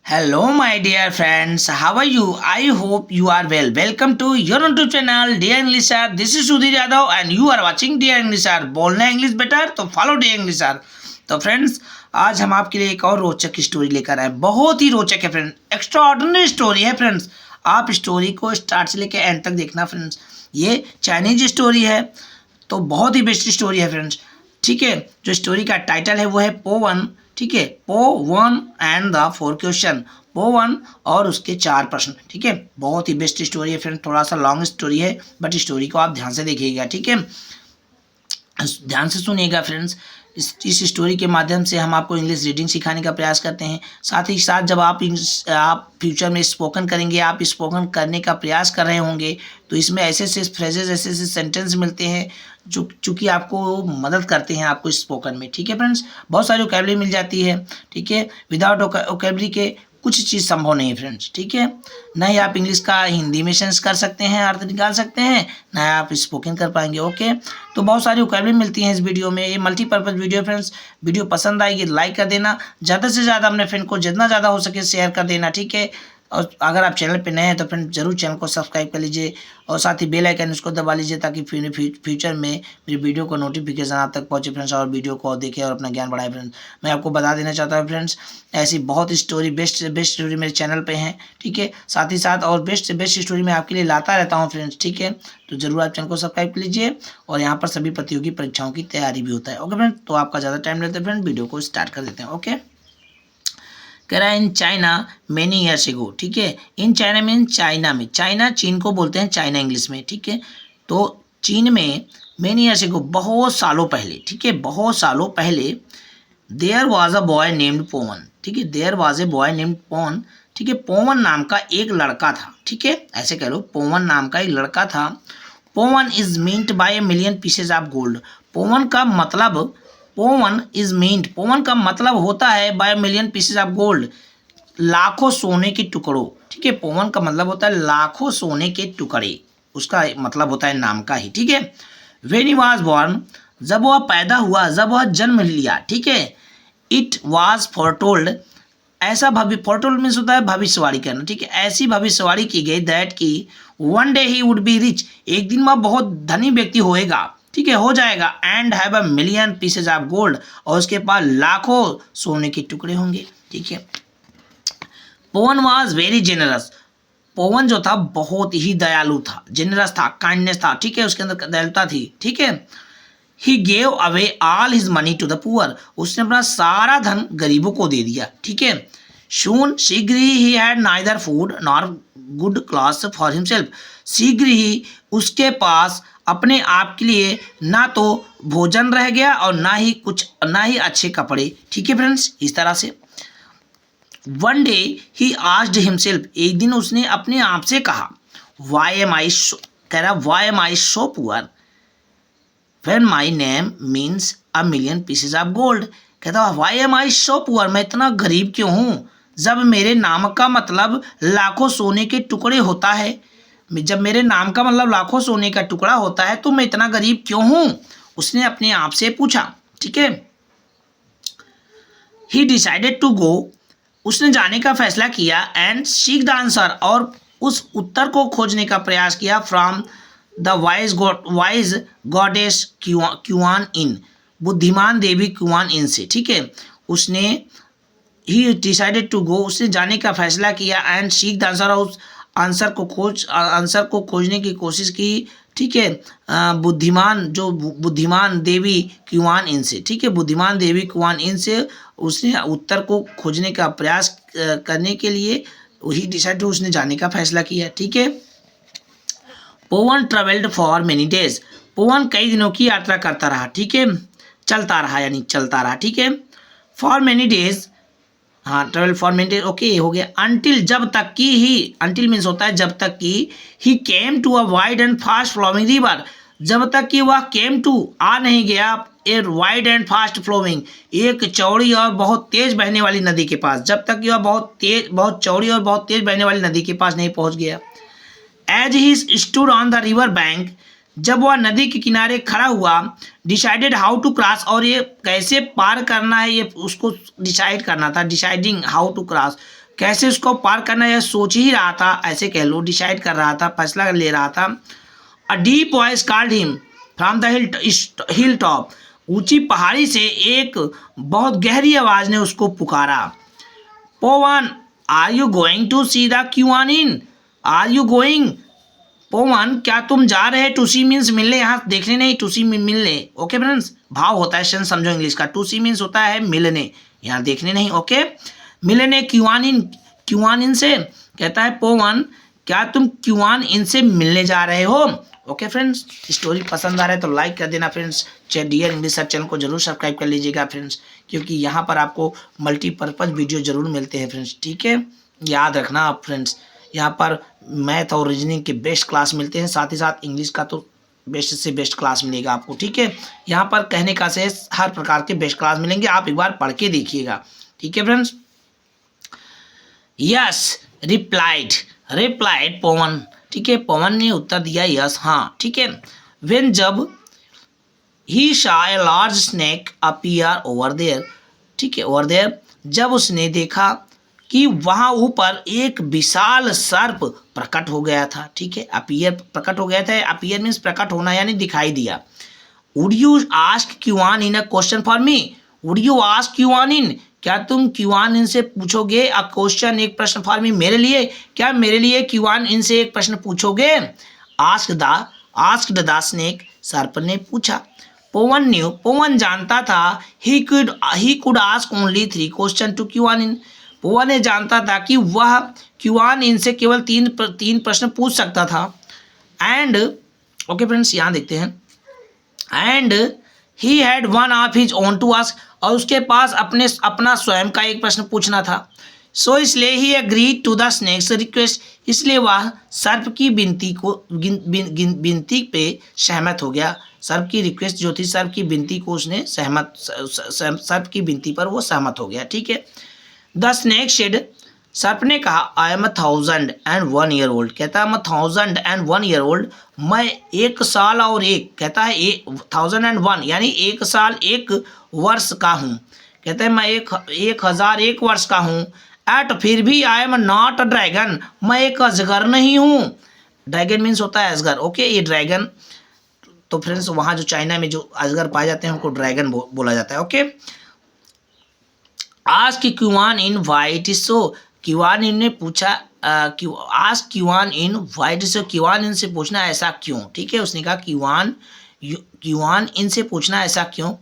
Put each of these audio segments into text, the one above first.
Hello, my dear friends. How are you? I hope you are well. Welcome to your YouTube channel, Dear English Sir. This is Sudhir Yadav, and you are watching Dear English Sir. बोलना English better तो follow Dear English Sir. तो friends, आज हम आपके लिए एक और रोचक स्टोरी लेकर आए। बहुत ही रोचक है फ्रेंड्स, एक्स्ट्रा ऑर्डिनरी स्टोरी है फ्रेंड्स। आप स्टोरी को स्टार्ट से लेकर एंड तक देखना फ्रेंड्स। ये चाइनीज स्टोरी है, तो बहुत ही बेस्ट स्टोरी है फ्रेंड्स। ठीक है, जो स्टोरी का टाइटल है वो है पो वन। ठीक है, पो वन एंड द 4 क्वेश्चन। पो वन और उसके 4 प्रश्न। ठीक है, बहुत ही बेस्ट स्टोरी है फ्रेंड। थोड़ा सा लॉन्ग स्टोरी है, बट स्टोरी को आप ध्यान से देखिएगा। ठीक है, ध्यान से सुनिएगा फ्रेंड्स। इस स्टोरी के माध्यम से हम आपको इंग्लिश रीडिंग सिखाने का प्रयास करते हैं। साथ ही साथ जब आप फ्यूचर में स्पोकन करेंगे, आप स्पोकन करने का प्रयास कर रहे होंगे, तो इसमें ऐसे ऐसे फ्रेजेस, ऐसे ऐसे सेंटेंस मिलते हैं जो चूँकि आपको मदद करते हैं आपको स्पोकन में। ठीक है फ्रेंड्स, बहुत सारी वोकैबुलरी मिल जाती है। ठीक है, विदाउट वोकैबुलरी के कुछ चीज़ संभव नहीं है फ्रेंड्स। ठीक है, ना ही आप इंग्लिश का हिंदी में सेंस कर सकते हैं, अर्थ निकाल सकते हैं, ना ही आप स्पोकन कर पाएंगे। ओके, तो बहुत सारी वोकैबुलरी मिलती हैं इस वीडियो में। ये मल्टीपर्पज़ वीडियो फ्रेंड्स। वीडियो पसंद आएगी लाइक कर देना, ज़्यादा से ज़्यादा अपने फ्रेंड को जितना ज़्यादा हो सके शेयर कर देना। ठीक है, और अगर आप चैनल पे नए हैं तो फ्रेंड जरूर चैनल को सब्सक्राइब कर लीजिए और साथ ही बेल आइकन उसको दबा लीजिए, ताकि फ्यूचर में मेरी वीडियो को नोटिफिकेशन आप तक पहुंचे फ्रेंड्स, और वीडियो को देखें और अपना ज्ञान बढ़ाए फ्रेंड्स। मैं आपको बता देना चाहता हूँ फ्रेंड्स, ऐसी बहुत स्टोरी बेस्ट स्टोरी मेरे चैनल पे हैं। ठीक है, साथ ही साथ और बेस्ट स्टोरी मैं आपके लिए लाता रहता हूँ फ्रेंड्स। ठीक है, तो जरूर आप चैनल को सब्सक्राइब कर लीजिए, और यहाँ पर सभी प्रतियोगी परीक्षाओं की तैयारी भी होता है। ओके फ्रेंड, तो आपका ज़्यादा टाइम लेते हैं फ्रेंड, वीडियो को स्टार्ट कर देते हैं। ओके, कह रहा है in China many years ago. ठीक है, इन चाइना मीन चाइना में, चाइना चीन को बोलते हैं चाइना इंग्लिश में। ठीक है, तो चीन में मेनी ईयर्स एगो बहुत सालों पहले, ठीक है, बहुत सालों पहले, there was a boy named Powan. ठीक है, there was a boy named Powan. ठीक है, पोवन नाम का एक लड़का था। ठीक है, ऐसे कह लो, पोवन नाम का एक लड़का था। Powan is meant by a million pieces of gold. Powan का मतलब, पोवन इज मीन्ट, पोवन का मतलब होता है by million pieces of gold, लाखों सोने के टुकड़ों। ठीक है, पोवन का मतलब होता है लाखों सोने के टुकड़े, उसका मतलब होता है नाम का ही। ठीक है, व्हेन ही वाज बोर्न, जब वह पैदा हुआ, जब वह जन्म लिया। ठीक है, इट वाज फॉरटोल्ड, ऐसा फॉरटोल्ड मीन्स होता है भविष्यवाणी करना। ठीक है, ऐसी भविष्यवाणी की गई दैट की one day he would be rich, एक दिन वह बहुत धनी व्यक्ति होएगा। ठीक है, हो जाएगा, and have a million pieces of gold, और उसके पास लाखों सोने के टुकड़े होंगे। ठीक है, पोवन वाज वेरी जेनरस, पोवन जो था बहुत ही दयालु था, जेनरस था, काइंडनेस था। ठीक है, उसके अंदर दयालुता थी। ठीक है, he gave away all his money to the poor, उसने अपना सारा धन गरीबों को दे दिया। ठीक है, शून शीघ्र he had neither food nor good clothes for himself, शीघ्र ही उसके पास अपने आप के लिए ना तो भोजन रह गया और ना ही अच्छे कपड़े। ठीक है फ्रेंड्स, इस तरह से one day he asked himself, एक दिन उसने अपने आप से कहा, वाई एम आई, कह रहा why am I so poor when my name means a million pieces of gold. कहता why am I so poor, मैं इतना गरीब क्यों हूँ जब मेरे नाम का मतलब लाखों सोने के टुकड़े होता है। जब मेरे नाम का मतलब लाखों सोने का टुकड़ा होता है तो मैं इतना गरीब क्यों हूँ, उसने अपने आप से पूछा। ठीक है, ही डिसाइडेड टू गो, उसने जाने का फैसला किया, एंड सीक द आंसर, और उस उत्तर को खोजने का प्रयास किया, फ्रॉम द वाइज गॉडेस क्यूआन इन, बुद्धिमान देवी क्यूआन इन से। ठीक है, उसने ही डिसाइडेड टू गो, उसने जाने का फैसला किया, एंड सीक द आंसर, उस आंसर को खोजने की कोशिश की। ठीक है, बुद्धिमान देवी क्यूआन इन से। ठीक है, बुद्धिमान देवी क्यूआन इन से उसने उत्तर को खोजने का प्रयास करने के लिए ही डिसाइड, उसने जाने का फैसला किया। ठीक है, पोवन ट्रेवल्ड फॉर मेनी डेज, पोवन कई दिनों की यात्रा करता रहा। ठीक है, चलता रहा यानी चलता रहा। ठीक है, फॉर मेनी डेज, हाँ, travel for many days. Okay, हो गया। अंटिल, जब तक कि ही, अंटिल मीन्स होता है जब तक कि, he came to a wide and fast flowing river, जब तक कि वह केम टू, आ नहीं गया, a wide and fast flowing, एक चौड़ी और बहुत तेज बहने वाली नदी के पास, जब तक कि वह बहुत चौड़ी और बहुत तेज बहने वाली नदी के पास नहीं पहुंच गया। As he stood on the river bank, जब वह नदी के किनारे खड़ा हुआ, डिसाइडेड हाउ टू क्रॉस, और ये कैसे पार करना है ये उसको डिसाइड करना था, डिसाइडिंग हाउ टू क्रॉस, कैसे उसको पार करना यह सोच ही रहा था, ऐसे कह लो, डिसाइड कर रहा था, फैसला ले रहा था। A deep voice called him from the hill top, ऊंची पहाड़ी से एक बहुत गहरी आवाज ने उसको पुकारा। Pawan, are you going to see the Kuan Yin? Are you going? Pawan, क्या तुम जा रहे? टू सी मीन्स मिलने, यहाँ देखने नहीं, टू सी मिलने। ओके फ्रेंड्स, भाव होता है, सेंस समझो इंग्लिश का। टू सी मीन्स होता है मिलने, यहाँ देखने नहीं। ओके, मिलने क्यूआन इन से। कहता है पोवन, क्या तुम क्यूआन इन से मिलने जा रहे हो? ओके फ्रेंड्स, स्टोरी पसंद आ रहा है तो लाइक कर देना friends. Dear English sir channel को जरूर सब्सक्राइब कर लीजिएगा फ्रेंड्स, क्योंकि यहाँ पर आपको मल्टीपर्पज़ वीडियो जरूर मिलते हैं फ्रेंड्स। ठीक है, याद रखना आप फ्रेंड्स, यहाँ पर मैथ और रीजनिंग के बेस्ट क्लास मिलते हैं, साथ ही साथ इंग्लिश का तो बेस्ट से बेस्ट क्लास मिलेगा आपको। ठीक है, यहाँ पर कहने का से हर प्रकार के बेस्ट क्लास मिलेंगे, आप एक बार पढ़ के देखिएगा। ठीक है फ्रेंड्स। यस रिप्लाइड पवन। ठीक है, पवन ने उत्तर दिया यस, हाँ। ठीक है, व्हेन जब ही saw a large snake appear over there। ठीक है, ओवर देयर, जब उसने देखा कि वहाँ ऊपर एक विशाल सर्प प्रकट हो गया था। ठीक है, अपीयर प्रकट हो गया था, अपीयर मीन्स प्रकट होना यानी दिखाई दिया। Would you ask Kuan Yin a question for me? Would you ask Kuan Yin, क्या तुम क्यूआन इन से पूछोगे? अ क्वेश्चन, एक प्रश्न, फॉर मी, मेरे लिए, क्या मेरे लिए क्यूआन इन से एक प्रश्न पूछोगे? आस्क्ड द स्नेक, सर्प ने पूछा। पवन जानता था he could ask only 3 question to Kuan Yin. Pawan ने जानता था कि वह क्यूआन इन से केवल तीन प्रश्न पूछ सकता था। एंड ओके फ्रेंड्स, यहाँ देखते हैं, and he had one of his own to ask, और उसके पास अपना स्वयं का एक प्रश्न पूछना था। सो इसलिए he agreed to the snake's request, इसलिए वह सर्प की विनती पे सहमत हो गया। सर्प की रिक्वेस्ट जो थी, सर्प की विनती को उसने सर्प की विनती पर वो सहमत हो गया। ठीक है, द स्नेक शेड, सर्प ने कहा, आई एम 1001 ईयर ओल्ड। कहता है मैं 1001 ईयर ओल्ड, मैं 1 साल और एक, कहता है 1001 यानी 1 साल 1 वर्ष का हूँ। कहते हैं मैं 1001 वर्ष का हूँ। एट, फिर भी I am not a dragon, मैं एक अजगर नहीं हूँ। ड्रैगन मीन्स होता है अजगर। ओके, ये ड्रैगन, तो फ्रेंड्स वहाँ जो चाइना में जो अजगर पाए जाते हैं उनको ड्रैगन बोला जाता है। ओके, आज की क्यूआन इन वाइट सो, क्यूआन इन ने पूछा, आज क्यूआन इन वाइट सो, क्यूआन इन से पूछना ऐसा क्यों? ठीक है, उसने कहा क्यूआन इन से पूछना ऐसा क्यों?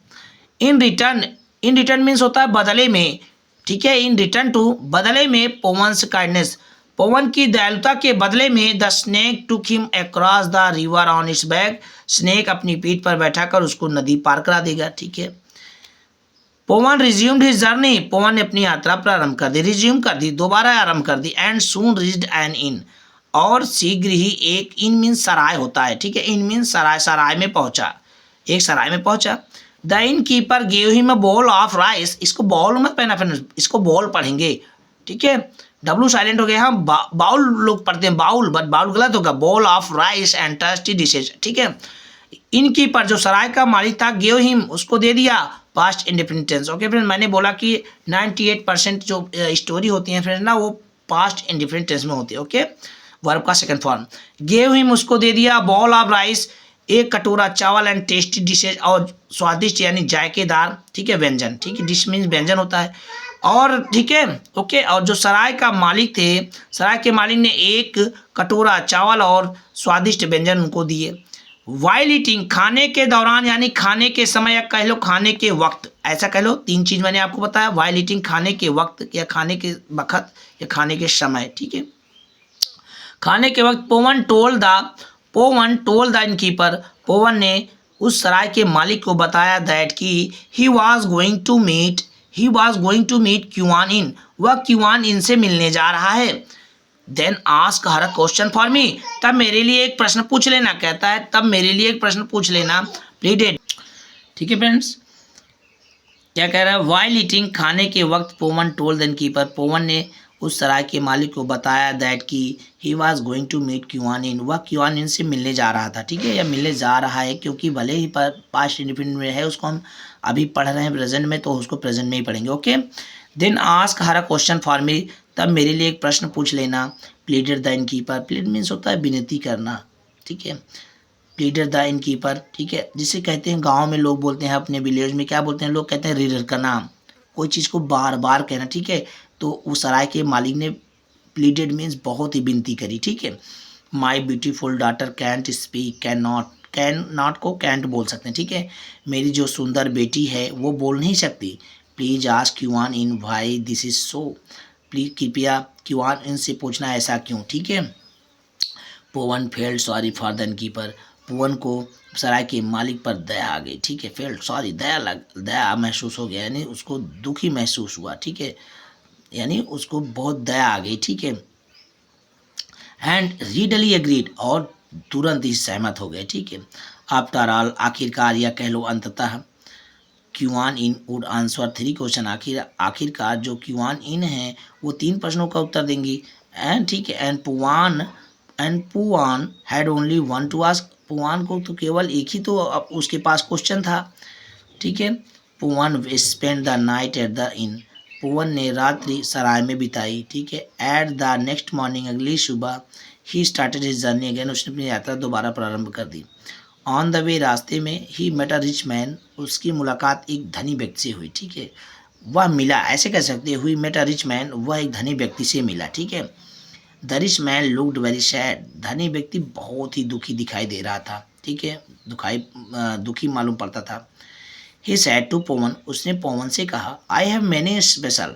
इन रिटर्न मीन्स होता है बदले में। ठीक है, इन रिटर्न टू, बदले में पवन्स काइंडनेस, पवन की दयालुता के बदले में the snake took him across the river on it's back, snake अपनी पीठ पर बैठाकर उसको नदी पार करा देगा। ठीक है, पवन रिज्यूम्ड हिज जर्नी, पवन ने अपनी यात्रा प्रारंभ कर दी, रिज्यूम कर दी, दोबारा आरंभ कर दी। एंड सून रीच्ड एन इन, और शीघ्र ही एक, इन मीन्स सराय होता है। ठीक है, इन मीन्स सराय, सराय में पहुंचा, एक सराय में पहुंचा। The in keeper gave him a bowl of rice, इसको बॉल मत पहना फ्रेंड्स, इसको बॉल पढ़ेंगे। ठीक है, डब्लू साइलेंट हो गया, हाँ बाउल लोग पढ़ते हैं, बाउल, बट बाउल गलत होगा, bowl of rice and tasty dishes. ठीक है, इनकी पर जो सराय का मालिक था, गेव हिम, उसको दे दिया, past indefinite tense. Okay friend, मैंने बोला कि 98% जो स्टोरी होती है फ्रेंड्स ना, वो पास्ट इंडेफिनिट टेंस में होती है। ओके, वर्ब का सेकंड फॉर्म। गेव हिम, उसको दे दिया, बॉल ऑफ राइस, एक कटोरा चावल, एंड टेस्टी डिशेज, और स्वादिष्ट यानी जायकेदार। ठीक है, व्यंजन। ठीक है, डिश मीन्स व्यंजन होता है। और ठीक है, ओके, और जो सराय का मालिक थे, सराय के मालिक ने एक कटोरा चावल और स्वादिष्ट व्यंजन उनको दिए। वाइल ईटिंग, खाने के दौरान यानी खाने के समय, या कह लो खाने के वक्त, ऐसा कह लो। 3 चीज मैंने आपको बताया, वाइल ईटिंग खाने के वक्त, या खाने के वक्त, या खाने के समय। ठीक है, खाने के वक्त Pawan told the innkeeper, Pawan ने उस सराय के मालिक को बताया दैट कि he was going to meet Kuan Yin, वह क्यूआन इन से मिलने जा रहा है। Then ask her a question for me, तब मेरे लिए एक प्रश्न पूछ लेना। कहता है तब मेरे लिए एक प्रश्न पूछ लेना, प्लीडेड। ठीक है फ्रेंड्स, क्या कह रहा है? वाइल ईटिंग, खाने के वक्त, Pawan told the innkeeper, Pawan ने उस सराय के मालिक को बताया दैट कि he was going to meet Kuan Yin, वह क्यूआन इन से मिलने जा रहा था। ठीक है, या मिलने जा रहा है, क्योंकि भले ही पास्ट इंडिपेंडेंट में है, उसको हम अभी पढ़ रहे हैं प्रेजेंट में, तो उसको प्रेजेंट में ही पढ़ेंगे। Okay, then ask her a question for me, तब मेरे लिए एक प्रश्न पूछ लेना। Pleaded the innkeeper, plead means होता है विनती करना, ठीक है। प्लीडेड द इनकीपर, ठीक है, जिसे कहते हैं गांव में लोग बोलते हैं, अपने विलेज में क्या बोलते हैं लोग, कहते हैं रीडर का नाम, कोई चीज़ को बार बार कहना, ठीक है। तो उस सराय के मालिक ने प्लीडेड मीन्स बहुत ही विनती करी, ठीक है। My beautiful daughter can't speak, can not को कैंट बोल सकते हैं, ठीक है। मेरी जो सुंदर बेटी है वो बोल नहीं सकती। Please ask Kuan Yin why this is so, please कृपया क्यूआन इन से पूछना ऐसा क्यों, ठीक है। पोवन failed sorry for the innkeeper, पोवन को सराय के मालिक पर दया आ गई, ठीक है। फेल्ड सॉरी, दया महसूस हो गया, यानी उसको दुखी महसूस हुआ, ठीक है, यानी उसको बहुत दया आ गई, ठीक है। एंड रीडली एग्रीड, और तुरंत ही सहमत हो गए, ठीक है। आफ्टर ऑल, आखिरकार या कह लो अंततः, क्यूआन इन वुड आंसर 3 क्वेश्चन, आखिरकार जो क्यूआन इन है वो 3 प्रश्नों का उत्तर देंगी। एंड ठीक है, and Puan had only 1 to ask, Puan को तो केवल एक ही तो उसके पास क्वेश्चन था, ठीक है। Pawan spend the night at the inn, Pawan ने रात्रि सराय में बिताई, ठीक है। एट द नेक्स्ट मॉर्निंग, अगली सुबह, he started his journey again, उसने अपनी यात्रा दोबारा प्रारंभ कर दी। ऑन द वे, रास्ते में, he met a rich man, उसकी मुलाकात एक धनी व्यक्ति से हुई, ठीक है। वह मिला, ऐसे कह सकते हैं, हुई मेट अ रिच मैन, वह एक धनी व्यक्ति से मिला, ठीक है। The rich man looked very sad, धनी व्यक्ति बहुत ही दुखी दिखाई दे रहा था, ठीक है, दुखी मालूम पड़ता था। ही सैड टू पवन, उसने पवन से कहा, आई हैव मैनी स्पेशल,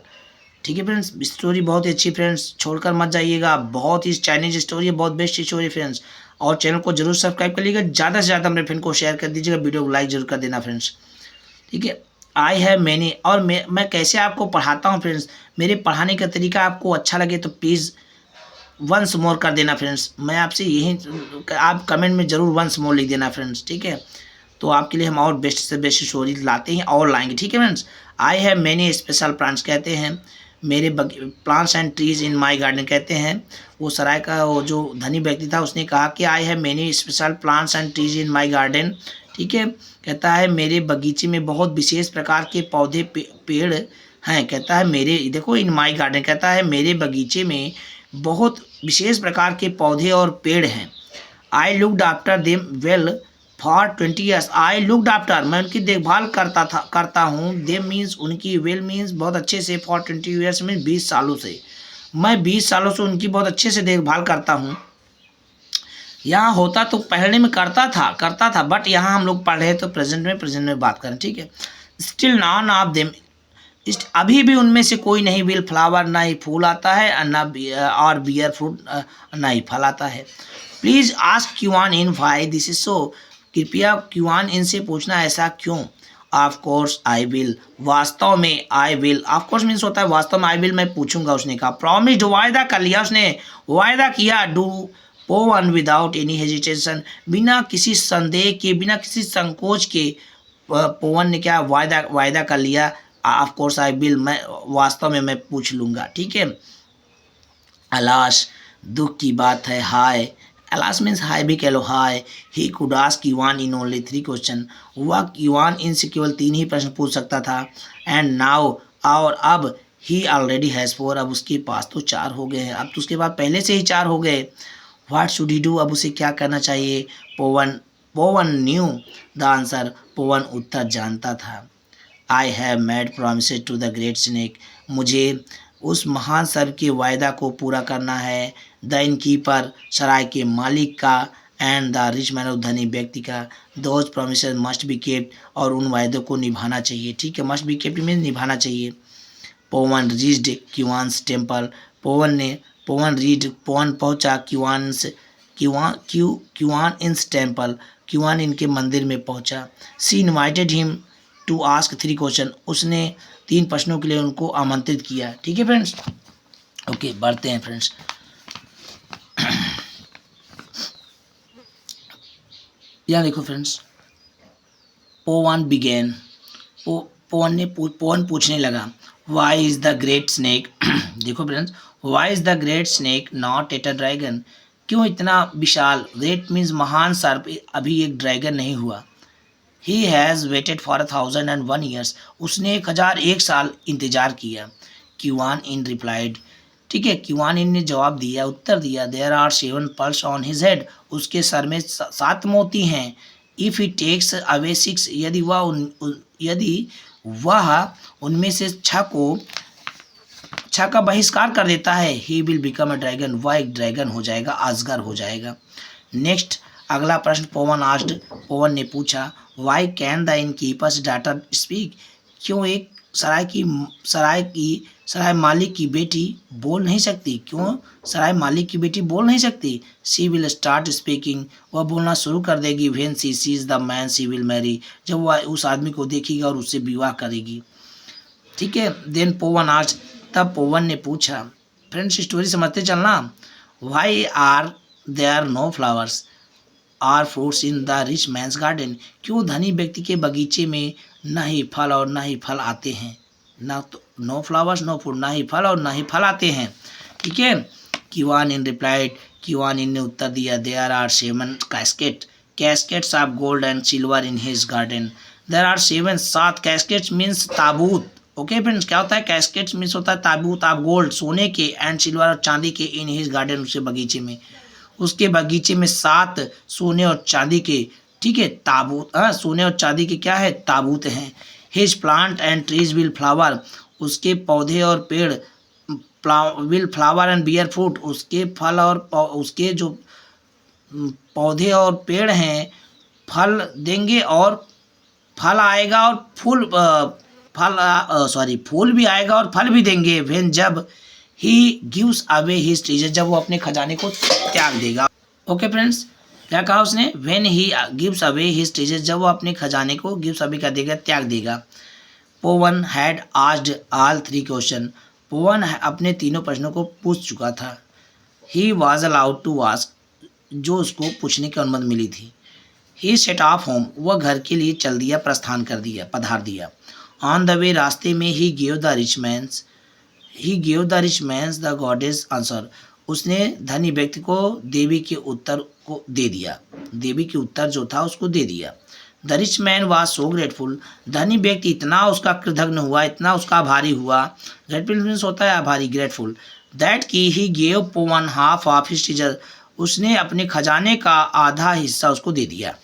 ठीक है फ्रेंड्स। स्टोरी बहुत ही अच्छी फ्रेंड्स, छोड़कर मत जाइएगा, बहुत ही चाइनीज स्टोरी है, बहुत बेस्ट स्टोरी फ्रेंड्स। और चैनल को जरूर सब्सक्राइब कर लीजिएगा, ज़्यादा से ज़्यादा अपने फ्रेंड को शेयर कर दीजिएगा, वीडियो को लाइक जरूर कर देना फ्रेंड्स, ठीक है। आई हैव मैनी, और मैं कैसे आपको पढ़ाता हूँ फ्रेंड्स, मेरे पढ़ाने का तरीका आपको अच्छा लगे तो प्लीज़ वंस मोर कर देना फ्रेंड्स, मैं आपसे यही, आप कमेंट में ज़रूर वंस मोर लिख देना फ्रेंड्स, ठीक है। तो आपके लिए हम और बेस्ट से बेस्ट स्टोरी लाते हैं और लाएंगे, ठीक है friends. I have many special plants, कहते हैं मेरे plants and trees in my garden, कहते हैं वो सराय का वो जो धनी व्यक्ति था उसने कहा कि I have many special plants and trees in my garden, ठीक है। कहता है मेरे बगीचे में बहुत विशेष प्रकार के पौधे पेड़ हैं, कहता है मेरे, देखो इन माय गार्डन, कहता है मेरे बगीचे में बहुत विशेष प्रकार के पौधे और पेड़ हैं। I looked after them well for 20 years, I looked after, मैं उनकी देखभाल करता हूँ, देम मीन्स उनकी, वेल मीन्स बहुत अच्छे से, फॉर 20 ईयर्स मीन्स 20 सालों से, मैं 20 सालों से उनकी बहुत अच्छे से देखभाल करता हूँ। यहाँ होता तो पहले में करता था, बट यहाँ हम लोग पढ़ रहे तो प्रेजेंट में बात करें, ठीक है। स्टिल नॉन ऑफ देम, अभी भी उनमें से कोई नहीं विल फ्लावर, ना ही फूल आता है और बियर फ्रूट, ना ही फल आता है। Please ask Kuan Yin why this is so, कृपया क्यूआन इन से पूछना ऐसा क्यों। ऑफ कोर्स आई विल, वास्तव में I will, of course means होता है वास्तव में, आई विल मैं पूछूंगा, उसने कहा। प्रॉमिस्ड, वायदा कर लिया, उसने वायदा किया। डू पोवन विदाउट एनी हेजिटेशन, बिना किसी संदेह के, बिना किसी संकोच के, पोवन ने क्या वायदा कर लिया। ऑफ कोर्स आई विल, मैं वास्तव में मैं पूछ लूँगा, ठीक है। अलाश, दुख की बात है, हाय, अलाश मीन्स हाय भी कह लो, hi. He could ask Kuan Yin only 3 question, वह क्यूआन इन से केवल 3 ही प्रश्न पूछ सकता था। एंड नाउ, और अब, ही ऑलरेडी हैज़ 4, अब उसके पास तो 4 हो गए हैं, अब तो उसके पास पहले से ही 4 हो गए। व्हाट शुड ही डू, अब उसे क्या करना चाहिए। पोवन न्यू द आंसर, पोवन उत्तर जानता था। I have made promises to the great snake, मुझे उस महान सर्प के वायदा को पूरा करना है। द इनकीपर, सराय के मालिक का, एंड द रिच मैन, धनी व्यक्ति का। Those promises must be kept, और उन वायदों को निभाना चाहिए, ठीक है। मस्ट बी केप्ट मीन निभाना चाहिए। पोवन रीच्ड क्यूआन्स टेम्पल, पोवन पहुंचा क्यूआन इंस टेम्पल, क्यूआन इनके मंदिर में पहुंचा। She invited him to ask 3 question, उसने 3 प्रश्नों के लिए उनको आमंत्रित किया, ठीक है फ्रेंड्स। ओके, बढ़ते हैं फ्रेंड्स। यहाँ देखो फ्रेंड्स, पोवन बिगेन, पोवन पूछने लगा, why is the great snake, देखो friends, why is the great snake not at a dragon, क्यों इतना विशाल, ग्रेट मीन्स महान सर्प अभी एक ड्रैगन नहीं हुआ। He has waited for 1001 years, उसने 1001 साल इंतजार किया। क्यूआन इन रिप्लाइड, ठीक है। किवानिन ने जवाब दिया, उत्तर दिया, there are 7 pearls on his head, उसके सर में 7 मोती हैं। इफ ही टेक्स अवे 6, यदि वह उनमें से 6 का बहिष्कार कर देता है, he will become a dragon, वह एक ड्रैगन हो जाएगा, अजगर हो जाएगा। नेक्स्ट अगला प्रश्न पवन आस्क्ड, पवन ने पूछा, why can the innkeeper's daughter speak, क्यों एक सराय मालिक की बेटी बोल नहीं सकती, क्यों सराय मालिक की बेटी बोल नहीं सकती। शी विल स्टार्ट स्पीकिंग, वह बोलना शुरू कर देगी। When she sees the man she will marry, जब वह उस आदमी को देखेगी और उससे विवाह करेगी। ठीक है। देन पवन आज, तब पवन ने पूछा, फ्रेंड्स स्टोरी समझते चलना, why are there no flowers are fruits in the rich man's garden, क्यों धनी व्यक्ति के बगीचे में न ही फल और न ही फल आते हैं, ना तो नो फ्लावर्स नो फूड, ना ही फल और ना ही फल आते हैं। ठीक है। किवानिन रिप्लाइड, किवानिन ने उत्तर दिया, there are 7 caskets of gold and silver in his garden, there are 7 caskets means ताबूत। ओके फ्रेंड्स, क्या होता है कैस्केट्स मीन्स होता है ताबूत ऑफ गोल्ड, सोने के, एंड सिल्वर और चांदी के, इन हिज गार्डन, उसके बगीचे में, उसके बगीचे में 7 सोने और चांदी के, ठीक है, ताबूत, सोने और चांदी के क्या है, ताबूत हैं। His plant and trees will flower, उसके पौधे और पेड़ will flower and bear fruit, उसके फल और उसके जो पौधे और पेड़ हैं फल देंगे और फल आएगा और फूल भी आएगा और फल भी देंगे। व्हेन, जब he gives away his treasure, जब वो अपने खजाने को त्याग देगा। ओके फ्रेंड्स, क्या कहा उसने, when he gives away his treasure, जब वो अपने खजाने को गिव्स अवे कर देगा, त्याग देगा। Pawan had asked all 3 question, Pawan अपने तीनों प्रश्नों को पूछ चुका था। He was allowed to ask, जो उसको पूछने की अनुमति मिली थी। ही सेट ऑफ होम, वह घर के लिए चल दिया, प्रस्थान कर दिया, पधार दिया। ऑन द वे, रास्ते में, he gave the rich mains the goddess answer, उसने धनी व्यक्ति को देवी के उत्तर को दे दिया, देवी के उत्तर जो था उसको दे दिया। The rich man was so grateful, धनी व्यक्ति इतना उसका कृतज्ञ हुआ, इतना उसका आभारी हुआ, ग्रेटफुल मीन्स होता है आभारी, ग्रेटफुल, दैट की he gave Pawan half of his treasure, उसने अपने खजाने का आधा हिस्सा उसको दे दिया।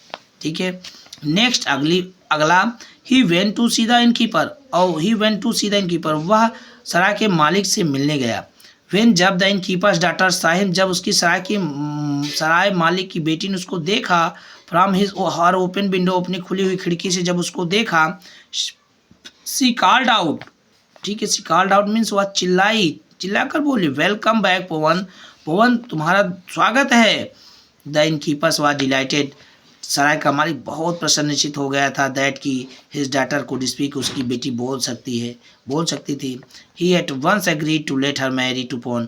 ठीक है। नेक्स्ट अगला he went to see the innkeeper, और he went to see the innkeeper, वह सराय के मालिक से मिलने गया। व्हेन, जब द इनकीपर्स डॉटर साहिब, जब उसकी सराय मालिक की बेटी ने उसको देखा, from his her open window, अपनी खुली हुई खिड़की से जब उसको देखा, सी कॉल्ड आउट, ठीक है, सी कॉल्ड आउट मीन्स वह चिल्लाकर बोली, वेलकम बैक पवन, पवन तुम्हारा स्वागत है। द इनकीपर्स वाज डिलाइटेड, सराय का मालिक बहुत प्रसन्नचित हो गया था, दैट की हिज डॉटर कुड स्पीक, उसकी बेटी बोल सकती थी। He at once agreed to let her marry to Pawan,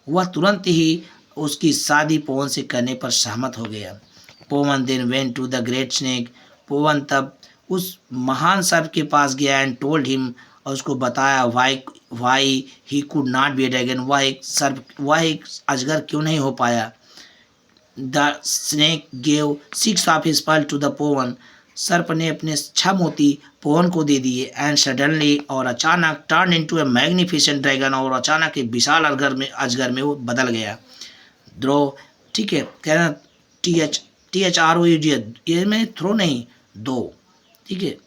वह तुरंत ही उसकी शादी पवन से करने पर सहमत हो गया। Pawan then went to the great snake, Pawan तब उस महान सर्प के पास गया, एंड टोल्ड हिम, और उसको बताया, why he could not be a dragon, वह एक अजगर क्यों नहीं हो पाया। The snake gave 6 of his pearl to the Pawan, सर्प ने अपने 6 मोती पवन को दे दिए। एंड सडनली, और अचानक, टर्न इनटू ए मैग्निफिसेंट ड्रैगन, और अचानक एक विशाल अजगर में वो बदल गया। द्रो, ठीक है, कहना THROUG, ये में थ्रो नहीं, दो, ठीक है,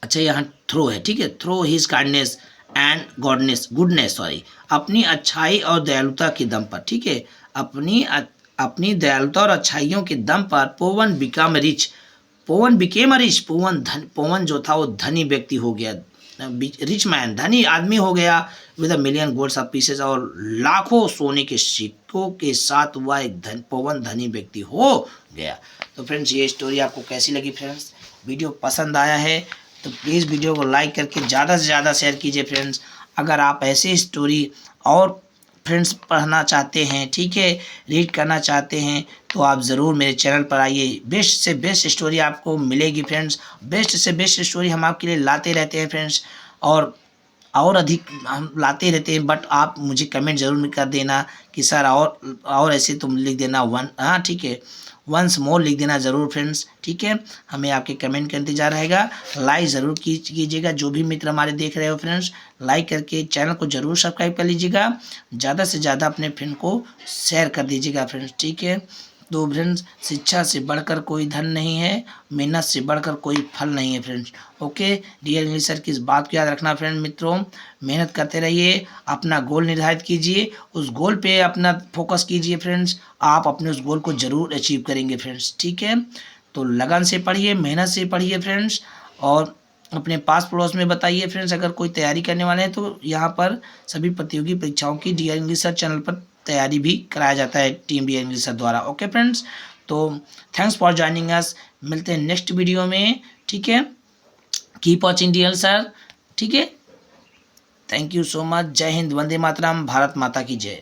अच्छा यहाँ थ्रो है, ठीक है, throw his kindness and goodness, अपनी अच्छाई और दयालुता के दम पर, ठीक है, अपनी दयालुता और अच्छाइयों के दम पर पवन बिकेम रिच, पवन जो था वो धनी व्यक्ति हो गया, रिच मैन, धनी आदमी हो गया, with a million golds of pieces, और लाखों सोने के सिक्कों के साथ वह एक पवन धनी व्यक्ति हो गया। तो फ्रेंड्स, ये स्टोरी आपको कैसी लगी फ्रेंड्स? वीडियो पसंद आया है तो प्लीज़ वीडियो को लाइक करके ज़्यादा से ज़्यादा शेयर कीजिए फ्रेंड्स। अगर आप ऐसे स्टोरी और फ्रेंड्स पढ़ना चाहते हैं, ठीक है, रीड करना चाहते हैं, तो आप ज़रूर मेरे चैनल पर आइए। बेस्ट से बेस्ट स्टोरी आपको मिलेगी फ्रेंड्स, बेस्ट से बेस्ट स्टोरी हम आपके लिए लाते रहते हैं फ्रेंड्स, और अधिक हम लाते रहते हैं। बट आप मुझे कमेंट ज़रूर कर देना कि सर और ऐसे तुम लिख देना 1, हाँ ठीक है, वंस मोर लिख देना ज़रूर फ्रेंड्स, ठीक है। हमें आपके कमेंट का इंतजार रहेगा। लाइक ज़रूर कीजिएगा, जो भी मित्र हमारे देख रहे हो फ्रेंड्स, लाइक करके चैनल को ज़रूर सब्सक्राइब कर लीजिएगा। ज़्यादा से ज़्यादा अपने फ्रेंड को शेयर कर दीजिएगा फ्रेंड्स, ठीक है। तो फ्रेंड्स, शिक्षा से बढ़कर कोई धन नहीं है, मेहनत से बढ़कर कोई फल नहीं है friends. Okay, dear English sir की इस बात को याद रखना फ्रेंड मित्रों। मेहनत करते रहिए, अपना गोल निर्धारित कीजिए, उस गोल पे अपना फोकस कीजिए फ्रेंड्स, आप अपने उस गोल को ज़रूर अचीव करेंगे फ्रेंड्स, ठीक है। तो लगन से पढ़िए, मेहनत से पढ़िए फ्रेंड्स, और अपने पास पड़ोस में बताइए फ्रेंड्स। अगर कोई तैयारी करने वाले हैं तो यहाँ पर सभी प्रतियोगी परीक्षाओं की डियर इंग्लिश सर चैनल पर तैयारी भी कराया जाता है टीम डियर इंग्लिश सर द्वारा। ओके फ्रेंड्स, तो थैंक्स फॉर ज्वाइनिंग अस। मिलते हैं नेक्स्ट वीडियो में, ठीक है। कीप वॉचिंग डियर सर, ठीक है। Thank you so much. जय हिंद, वंदे मातरम, भारत माता की जय।